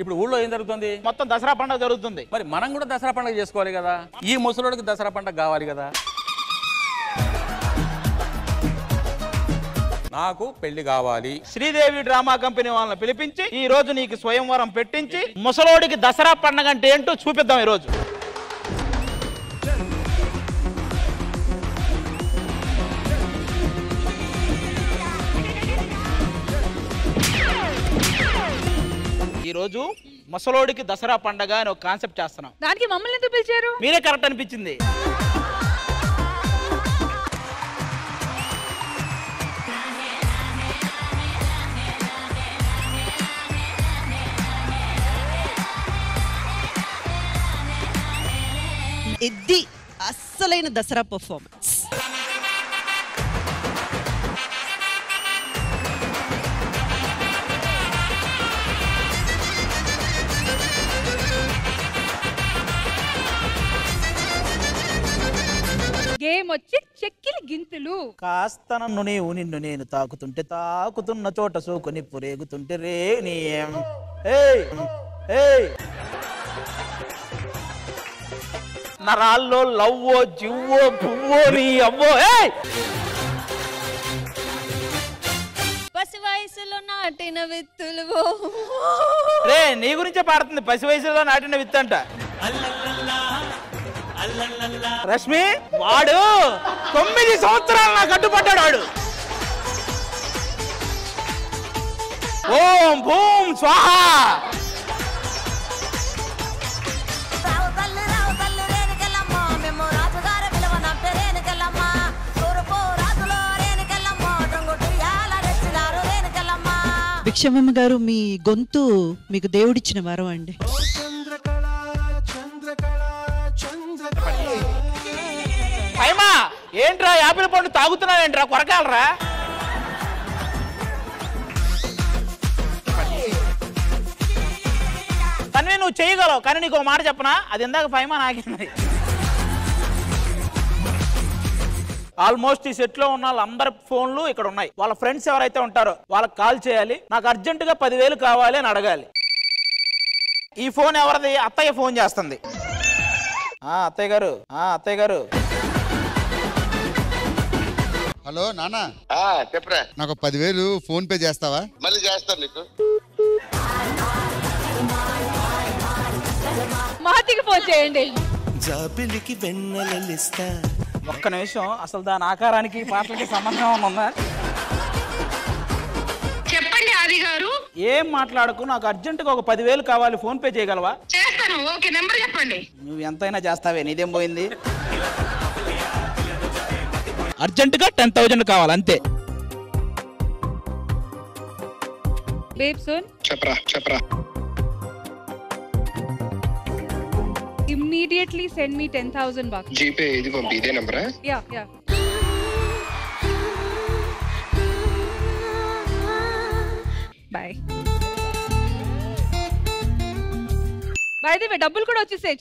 ఇప్పుడు ఊళ్ళో ఏం జరుగుతుంది? మొత్తం దసరా పండుగ జరుగుతుంది. మరి మనం కూడా దసరా పండుగ చేసుకోవాలి కదా. ఈ ముసలోడికి దసరా పండుగ కావాలి కదా. నాకు పెళ్లి కావాలి. శ్రీదేవి డ్రామా కంపెనీ వాళ్ళని పిలిపించి ఈ రోజు నీకు స్వయంవరం పెట్టించి ముసలోడికి దసరా పండుగ అంటే ఏంటో చూపిద్దాం ఈ రోజు. ఈ రోజు ముసలోడికి దసరా పండుగ అని ఒక కాన్సెప్ట్ చేస్తున్నాం. దానికి మమ్మల్ని ఎందుకు పిలిచారు? మీరే కరెక్ట్ అనిపించింది. ఇది అస్సలైన దసరా పర్ఫార్మెన్స్. గేమ్ వచ్చి చెక్కిలి గింతులు. కాస్త నన్ను నీవు నిన్ను నేను తాకుతుంటే తాకుతున్న చోట సోకుని పురేగుతుంటే రే నీ నరాల్లో లవ్వో జివ్వో పువ్వో నీ అవ్వో. పసి వయసులో నాటిన విత్తులు. రే నీ గురించే పాడుతుంది. పసి వయసులో నాటిన విత్తు అంట. రష్మి వాడు 9 సంవత్సరాలు నాకు కట్టుపడ్డాడు. వాడు ఓం భూం స్వాహ. భిక్షమమ్మ గారు మీ గొంతు మీకు దేవుడిచ్చిన వరం అండి. హైమా ఏంట్రా యాపిల్ పండు తాగుతున్నావేంట్రా కొరకాలరా? తన్వి నువ్వు చేయగలవు కానీ నీకు మాట చెప్పనా, అది ఇందాక ఫైమా నాకింది. ఆల్మోస్ట్ ఈ సెట్ లో ఉన్న వాళ్ళందరి ఫోన్లు ఇక్కడ ఉన్నాయి. వాళ్ళ ఫ్రెండ్స్ ఎవరైతే ఉంటారో వాళ్ళకి కాల్ చేయాలి. నాకు అర్జెంటుగా 10,000 కావాలి అని అడగాలి. ఈ ఫోన్ ఎవరిది? అత్తయ్య ఫోన్ చేస్తుంది. అత్తయ్య గారు. హలో నాన్న. చెప్పరా. నాకు 10,000 ఫోన్ పే చేస్తావా? మళ్ళీ చేస్తాను నీకు. మహతికి ఫోన్ చేయండి. జాబిలికి వెన్నెలలిస్తా. ఒక్క నిమిషం, అసలు దాని ఆకారానికి పాటలకి సంబంధం ఉందా? చెప్పండి ఆది గారు. ఏం మాట్లాడకు, నాకు అర్జెంటుగా ఒక 10,000 కావాలి. ఫోన్ పే చేయగలవా? చేస్తాను. ఓకే నెంబర్ చెప్పండి. నువ్వు ఎంతైనా చేస్తావే, నీదేం పోయింది. అర్జెంటుగా 10,000 కావాలి అంతే. బేబ్ సోన్ చెప్పరా. immediately send me 10,000 bucks. GPay ఇది పంపి. ఇదే నంబరా? Yeah. Bye. By the way, డబ్బులు కూడా వచ్చేసాయి.